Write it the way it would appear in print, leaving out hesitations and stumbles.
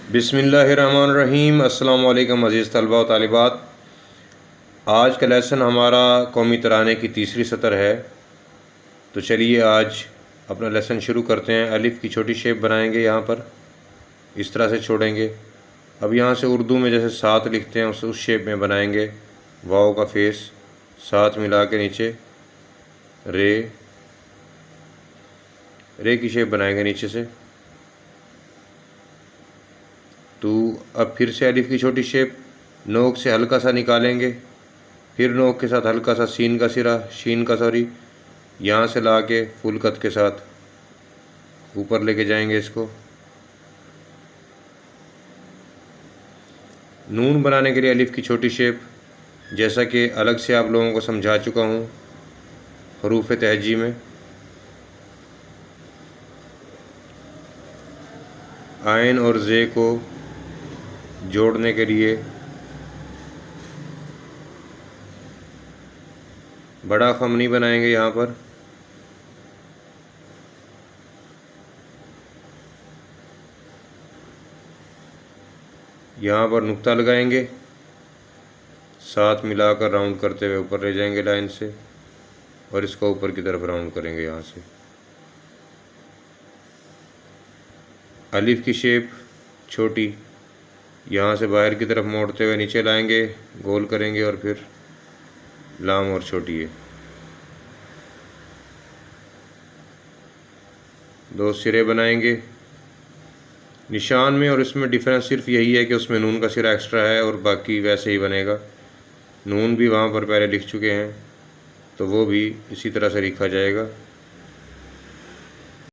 बिस्मिल्लाहिर्रहमानिर्रहीम। अस्सलाम वालेकुम अज़ीज़ तलबा व तालिबात। आज का लेसन हमारा कौमी तराने की तीसरी सतर है। तो चलिए आज अपना लेसन शुरू करते हैं। अलिफ़ की छोटी शेप बनाएंगे, यहाँ पर इस तरह से छोड़ेंगे। अब यहाँ से उर्दू में जैसे सात लिखते हैं उस शेप में बनाएंगे। वाव का फेस सात मिला के नीचे रे की शेप बनाएंगे नीचे से। तो अब फिर से अलिफ़ की छोटी शेप नोक से हल्का सा निकालेंगे, फिर नोक के साथ हल्का सा शीन का यहाँ से ला के फुल कत के साथ ऊपर लेके जाएंगे इसको। नून बनाने के लिए अलिफ़ की छोटी शेप जैसा कि अलग से आप लोगों को समझा चुका हूँ हरूफ तहजी में। आइन और जे को जोड़ने के लिए बड़ा खम नहीं बनाएंगे, यहाँ पर नुक्ता लगाएंगे, साथ मिलाकर राउंड करते हुए ऊपर ले जाएंगे लाइन से और इसको ऊपर की तरफ राउंड करेंगे। यहाँ से अलिफ़ की शेप छोटी यहाँ से बाहर की तरफ मोड़ते हुए नीचे लाएंगे, गोल करेंगे और फिर लाम और छोटी है। दो सिरे बनाएंगे। निशान में और इसमें डिफरेंस सिर्फ यही है कि उसमें नून का सिरा एक्स्ट्रा है और बाकी वैसे ही बनेगा। नून भी वहाँ पर पहले लिख चुके हैं तो वो भी इसी तरह से लिखा जाएगा।